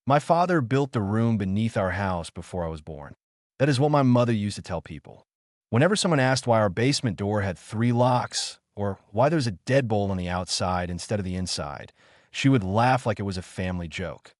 My father built the room beneath our house before I was born. That is what my mother used to tell people. Whenever someone asked why our basement door had 3 locks, or why there's a deadbolt on the outside instead of the inside, she would laugh like it was a family joke.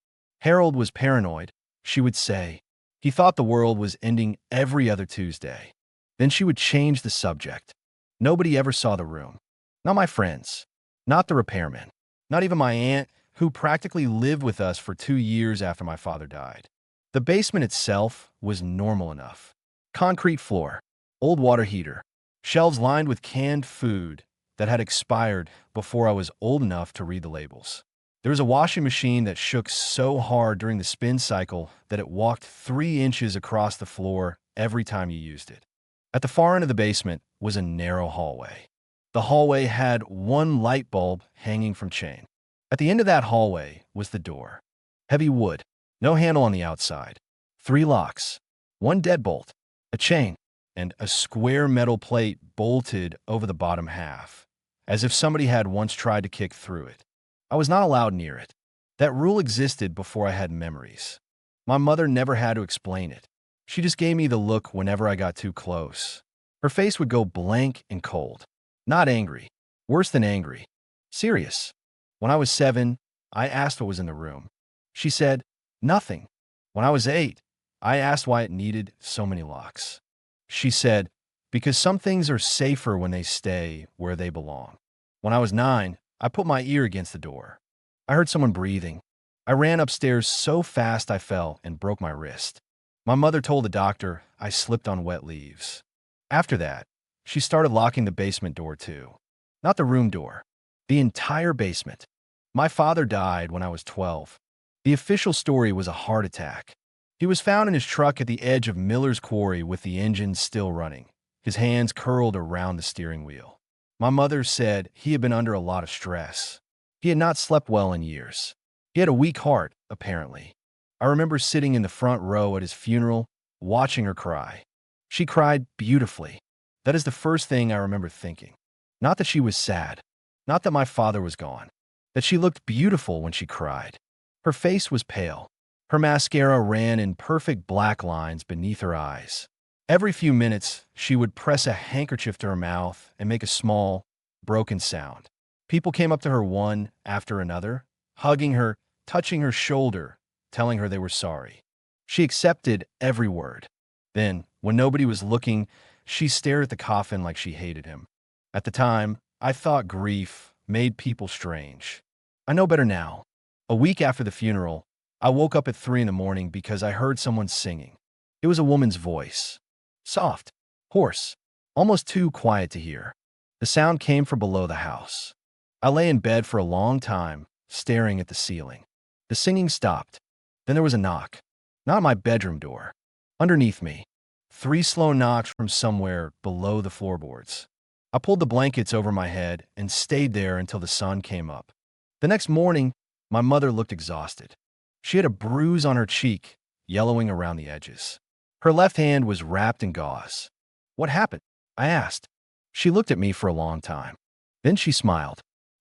Harold was paranoid, she would say. He thought the world was ending every other Tuesday. Then she would change the subject. Nobody ever saw the room. Not my friends. Not the repairman. Not even my aunt, who practically lived with us for 2 years after my father died. The basement itself was normal enough. Concrete floor, old water heater, shelves lined with canned food that had expired before I was old enough to read the labels. There was a washing machine that shook so hard during the spin cycle that it walked 3 inches across the floor every time you used it. At the far end of the basement was a narrow hallway. The hallway had one light bulb hanging from chain. At the end of that hallway was the door. Heavy wood, no handle on the outside, 3 locks, one deadbolt, a chain, and a square metal plate bolted over the bottom half, as if somebody had once tried to kick through it. I was not allowed near it. That rule existed before I had memories. My mother never had to explain it. She just gave me the look whenever I got too close. Her face would go blank and cold. Not angry. Worse than angry. Serious. When I was 7, I asked what was in the room. She said, nothing. When I was 8, I asked why it needed so many locks. She said, because some things are safer when they stay where they belong. When I was 9, I put my ear against the door. I heard someone breathing. I ran upstairs so fast I fell and broke my wrist. My mother told the doctor I slipped on wet leaves. After that, she started locking the basement door too. Not the room door, the entire basement. My father died when I was 12. The official story was a heart attack. He was found in his truck at the edge of Miller's Quarry with the engine still running, his hands curled around the steering wheel. My mother said he had been under a lot of stress. He had not slept well in years. He had a weak heart, apparently. I remember sitting in the front row at his funeral, watching her cry. She cried beautifully. That is the first thing I remember thinking. Not that she was sad. Not that my father was gone. That she looked beautiful when she cried. Her face was pale. Her mascara ran in perfect black lines beneath her eyes. Every few minutes, she would press a handkerchief to her mouth and make a small, broken sound. People came up to her one after another, hugging her, touching her shoulder, telling her they were sorry. She accepted every word. Then, when nobody was looking, she stared at the coffin like she hated him. At the time, I thought grief made people strange. I know better now. A week after the funeral, I woke up at 3 in the morning because I heard someone singing. It was a woman's voice. Soft, hoarse, almost too quiet to hear. The sound came from below the house. I lay in bed for a long time, staring at the ceiling. The singing stopped. Then there was a knock. Not at my bedroom door. Underneath me. 3 slow knocks from somewhere below the floorboards. I pulled the blankets over my head and stayed there until the sun came up. The next morning, my mother looked exhausted. She had a bruise on her cheek, yellowing around the edges. Her left hand was wrapped in gauze. What happened? I asked. She looked at me for a long time. Then she smiled.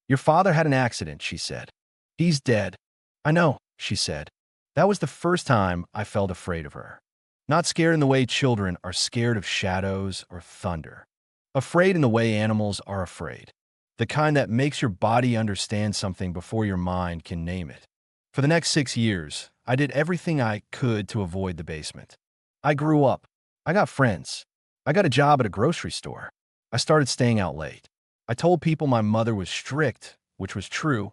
Your father had an accident, she said. He's dead. I know, she said. That was the first time I felt afraid of her. Not scared in the way children are scared of shadows or thunder. Afraid in the way animals are afraid. The kind that makes your body understand something before your mind can name it. For the next 6 years, I did everything I could to avoid the basement. I grew up. I got friends. I got a job at a grocery store. I started staying out late. I told people my mother was strict, which was true,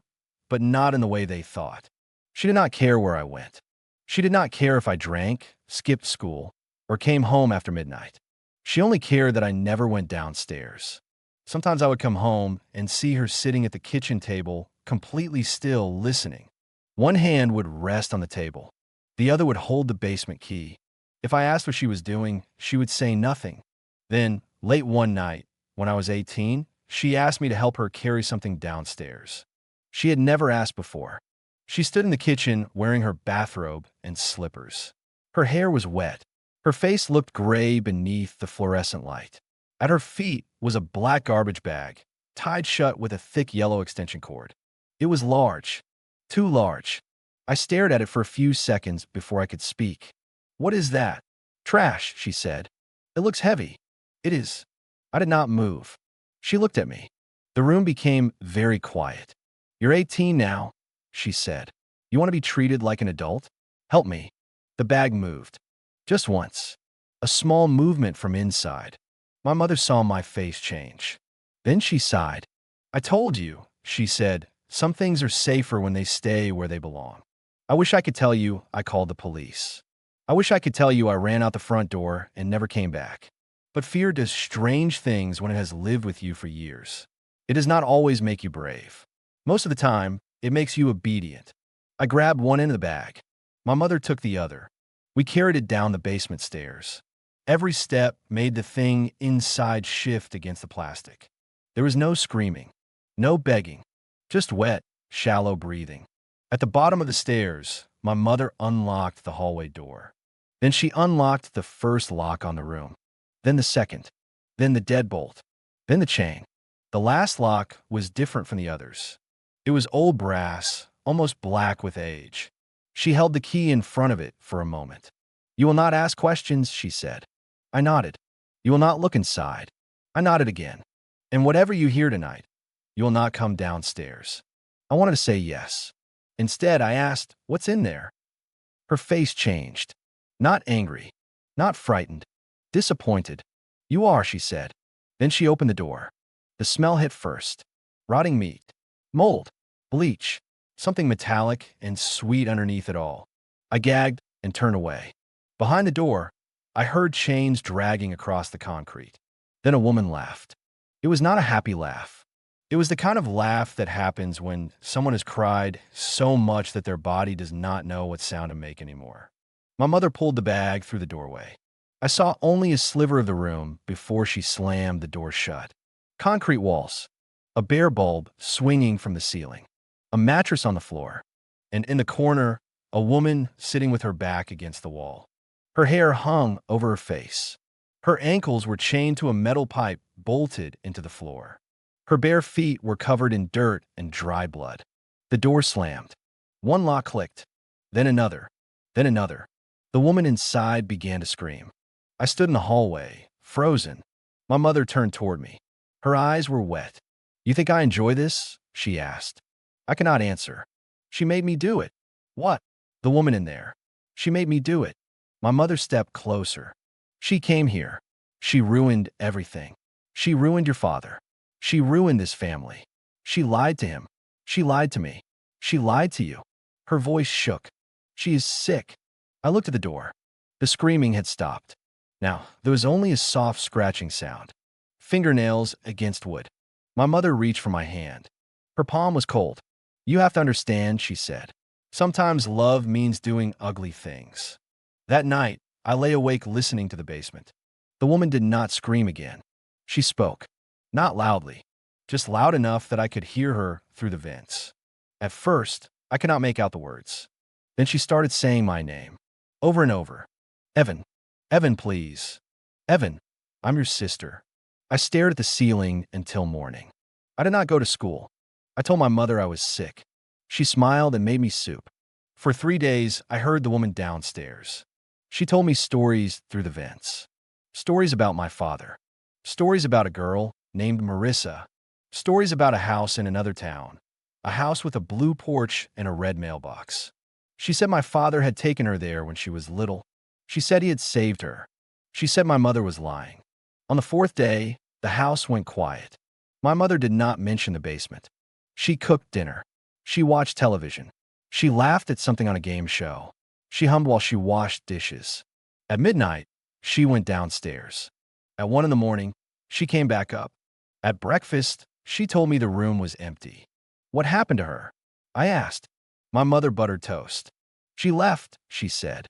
but not in the way they thought. She did not care where I went. She did not care if I drank, skipped school, or came home after midnight. She only cared that I never went downstairs. Sometimes I would come home and see her sitting at the kitchen table, completely still, listening. One hand would rest on the table. The other would hold the basement key. If I asked what she was doing, she would say nothing. Then, late one night, when I was 18, she asked me to help her carry something downstairs. She had never asked before. She stood in the kitchen wearing her bathrobe and slippers. Her hair was wet. Her face looked gray beneath the fluorescent light. At her feet was a black garbage bag, tied shut with a thick yellow extension cord. It was large. Too large. I stared at it for a few seconds before I could speak. What is that? Trash, she said. It looks heavy. It is. I did not move. She looked at me. The room became very quiet. You're 18 now, she said. You want to be treated like an adult? Help me. The bag moved. Just once. A small movement from inside. My mother saw my face change. Then she sighed. I told you, she said, some things are safer when they stay where they belong. I wish I could tell you I called the police. I wish I could tell you I ran out the front door and never came back. But fear does strange things when it has lived with you for years. It does not always make you brave. Most of the time, it makes you obedient. I grabbed one end of the bag. My mother took the other. We carried it down the basement stairs. Every step made the thing inside shift against the plastic. There was no screaming, no begging, just wet, shallow breathing. At the bottom of the stairs, my mother unlocked the hallway door. Then she unlocked the first lock on the room, then the second, then the deadbolt, then the chain. The last lock was different from the others. It was old brass, almost black with age. She held the key in front of it for a moment. You will not ask questions, she said. I nodded. You will not look inside. I nodded again. And whatever you hear tonight, you will not come downstairs. I wanted to say yes. Instead, I asked, what's in there? Her face changed. Not angry, not frightened, disappointed. You are, she said. Then she opened the door. The smell hit first. Rotting meat, mold, bleach, something metallic and sweet underneath it all. I gagged and turned away. Behind the door, I heard chains dragging across the concrete. Then a woman laughed. It was not a happy laugh. It was the kind of laugh that happens when someone has cried so much that their body does not know what sound to make anymore. My mother pulled the bag through the doorway. I saw only a sliver of the room before she slammed the door shut. Concrete walls, a bare bulb swinging from the ceiling, a mattress on the floor, and in the corner, a woman sitting with her back against the wall. Her hair hung over her face. Her ankles were chained to a metal pipe bolted into the floor. Her bare feet were covered in dirt and dry blood. The door slammed. One lock clicked, then another, then another. The woman inside began to scream. I stood in the hallway, frozen. My mother turned toward me. Her eyes were wet. You think I enjoy this? She asked. I cannot answer. She made me do it. What? The woman in there. She made me do it. My mother stepped closer. She came here. She ruined everything. She ruined your father. She ruined this family. She lied to him. She lied to me. She lied to you. Her voice shook. She is sick. I looked at the door. The screaming had stopped. Now, there was only a soft scratching sound. Fingernails against wood. My mother reached for my hand. Her palm was cold. You have to understand, she said. Sometimes love means doing ugly things. That night, I lay awake listening to the basement. The woman did not scream again. She spoke. Not loudly, just loud enough that I could hear her through the vents. At first, I could not make out the words. Then she started saying my name, over and over. Evan. Evan, please. Evan, I'm your sister. I stared at the ceiling until morning. I did not go to school. I told my mother I was sick. She smiled and made me soup. For 3 days, I heard the woman downstairs. She told me stories through the vents. Stories about my father. Stories about a girl named Marissa. Stories about a house in another town. A house with a blue porch and a red mailbox. She said my father had taken her there when she was little. She said he had saved her. She said my mother was lying. On the 4th day, the house went quiet. My mother did not mention the basement. She cooked dinner. She watched television. She laughed at something on a game show. She hummed while she washed dishes. At midnight, she went downstairs. At 1 in the morning, she came back up. At breakfast, she told me the room was empty. What happened to her? I asked. My mother buttered toast. She left, she said.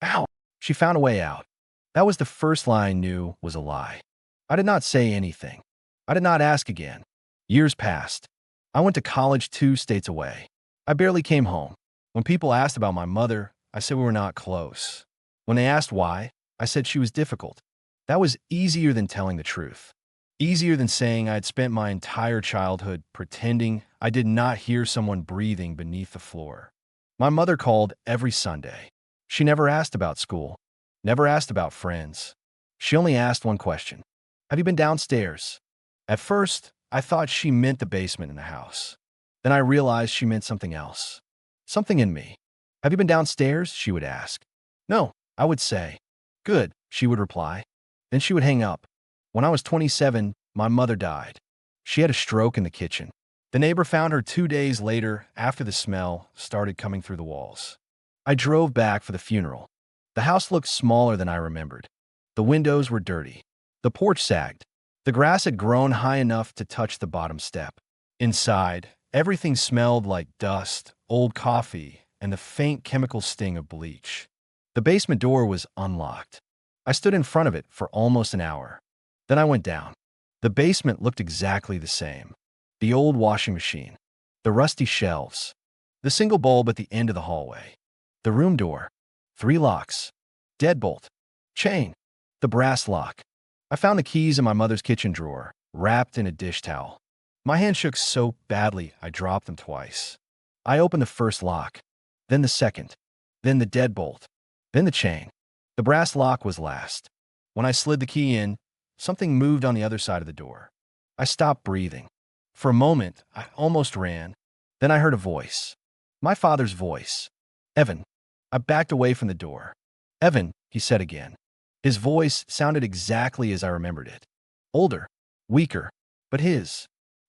Ow! She found a way out. That was the first lie I knew was a lie. I did not say anything. I did not ask again. Years passed. I went to college 2 states away. I barely came home. When people asked about my mother, I said we were not close. When they asked why, I said she was difficult. That was easier than telling the truth. Easier than saying I had spent my entire childhood pretending I did not hear someone breathing beneath the floor. My mother called every Sunday. She never asked about school, never asked about friends. She only asked one question. Have you been downstairs? At first, I thought she meant the basement in the house. Then I realized she meant something else. Something in me. Have you been downstairs? She would ask. No, I would say. Good, she would reply. Then she would hang up. When I was 27, my mother died. She had a stroke in the kitchen. The neighbor found her 2 days later after the smell started coming through the walls. I drove back for the funeral. The house looked smaller than I remembered. The windows were dirty. The porch sagged. The grass had grown high enough to touch the bottom step. Inside, everything smelled like dust, old coffee, and the faint chemical sting of bleach. The basement door was unlocked. I stood in front of it for almost an hour. Then I went down. The basement looked exactly the same. The old washing machine, the rusty shelves, the single bulb at the end of the hallway, the room door, 3 locks, deadbolt, chain, the brass lock. I found the keys in my mother's kitchen drawer, wrapped in a dish towel. My hand shook so badly I dropped them twice. I opened the first lock, then the second, then the deadbolt, then the chain. The brass lock was last. When I slid the key in, something moved on the other side of the door. I stopped breathing. For a moment, I almost ran. Then I heard a voice. My father's voice. Evan. I backed away from the door. Evan, he said again. His voice sounded exactly as I remembered it. Older, weaker, but his.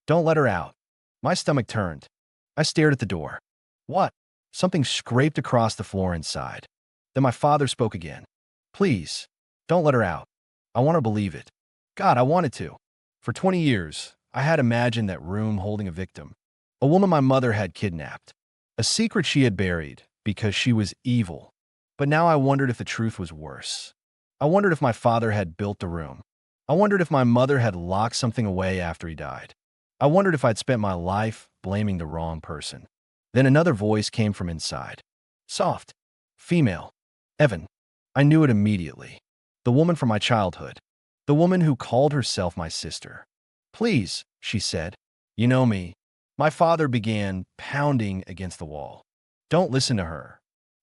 Don't let her out. My stomach turned. I stared at the door. What? Something scraped across the floor inside. Then my father spoke again. Please, don't let her out. I want to believe it. God, I wanted to. For 20 years, I had imagined that room holding a victim, a woman my mother had kidnapped, a secret she had buried because she was evil. But now I wondered if the truth was worse. I wondered if my father had built the room. I wondered if my mother had locked something away after he died. I wondered if I'd spent my life blaming the wrong person. Then another voice came from inside. Soft. Female. Evan. I knew it immediately. The woman from my childhood. The woman who called herself my sister. Please, she said. You know me. My father began pounding against the wall. Don't listen to her.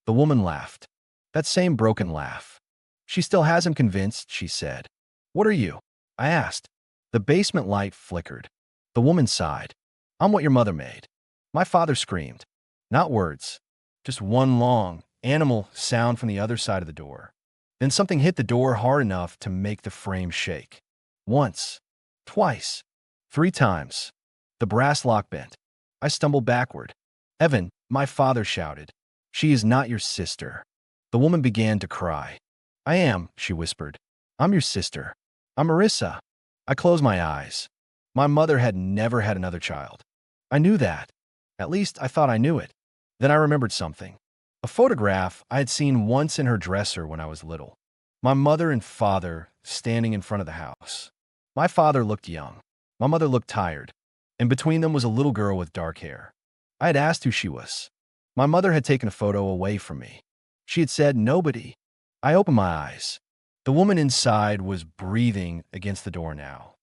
The woman laughed. That same broken laugh. She still has him convinced, she said. What are you? I asked. The basement light flickered. The woman sighed. I'm what your mother made. My father screamed. Not words. Just one long, animal sound from the other side of the door. Then something hit the door hard enough to make the frame shake. Once. Twice. 3 times. The brass lock bent. I stumbled backward. Evan, my father shouted. She is not your sister. The woman began to cry. I am, she whispered. I'm your sister. I'm Marissa. I closed my eyes. My mother had never had another child. I knew that. At least I thought I knew it. Then I remembered something. A photograph I had seen once in her dresser when I was little. My mother and father standing in front of the house. My father looked young. My mother looked tired. And between them was a little girl with dark hair. I had asked who she was. My mother had taken a photo away from me. She had said, nobody. I opened my eyes. The woman inside was breathing against the door now.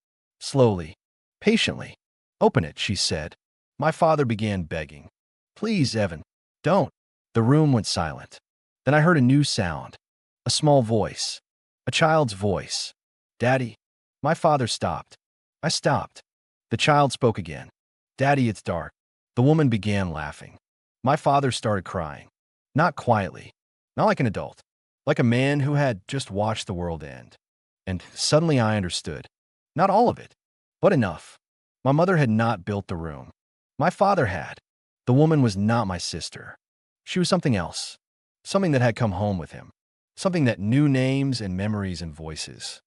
Slowly, patiently. Open it, she said. My father began begging. Please, Evan, don't. The room went silent. Then I heard a new sound. A small voice. A child's voice. Daddy. My father stopped. I stopped. The child spoke again. Daddy, it's dark. The woman began laughing. My father started crying. Not quietly. Not like an adult. Like a man who had just watched the world end. And suddenly I understood. Not all of it, but enough. My mother had not built the room. My father had. The woman was not my sister. She was something else. Something that had come home with him. Something that knew names and memories and voices.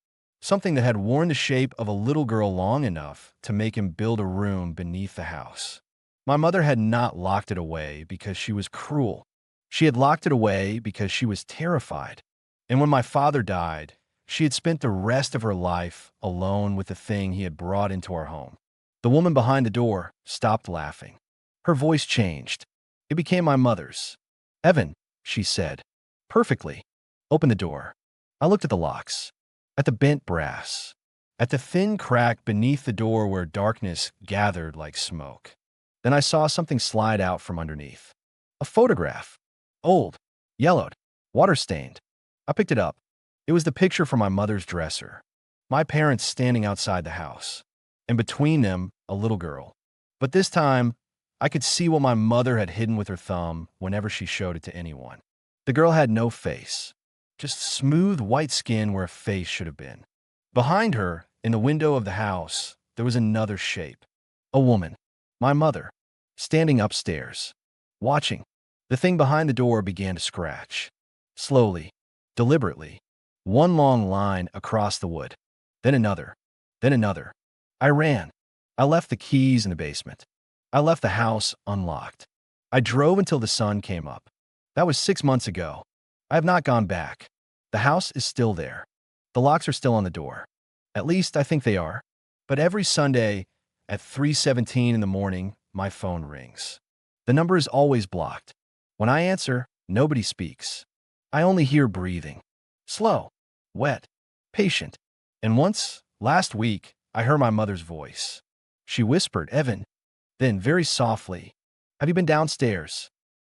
Something that had worn the shape of a little girl long enough to make him build a room beneath the house. My mother had not locked it away because she was cruel. She had locked it away because she was terrified. And when my father died, she had spent the rest of her life alone with the thing he had brought into our home. The woman behind the door stopped laughing. Her voice changed. It became my mother's. Evan, she said. Perfectly. Open the door. I looked at the locks. At the bent brass. At the thin crack beneath the door where darkness gathered like smoke. Then I saw something slide out from underneath. A photograph. Old. Yellowed. Water-stained. I picked it up. It was the picture from my mother's dresser. My parents standing outside the house. And between them, a little girl. But this time, I could see what my mother had hidden with her thumb whenever she showed it to anyone. The girl had no face. Just smooth white skin where a face should have been. Behind her, in the window of the house, there was another shape. A woman. My mother. Standing upstairs. Watching. The thing behind the door began to scratch. Slowly. Deliberately. One long line across the wood. Then another. Then another. I ran. I left the keys in the basement. I left the house unlocked. I drove until the sun came up. That was 6 months ago. I have not gone back. The house is still there. The locks are still on the door. At least I think they are. But every Sunday at 3:17 in the morning, my phone rings. The number is always blocked. When I answer, nobody speaks. I only hear breathing. Slow, wet, patient. And once, last week, I heard my mother's voice. She whispered, "Evan." Then, very softly, "Have you been downstairs?"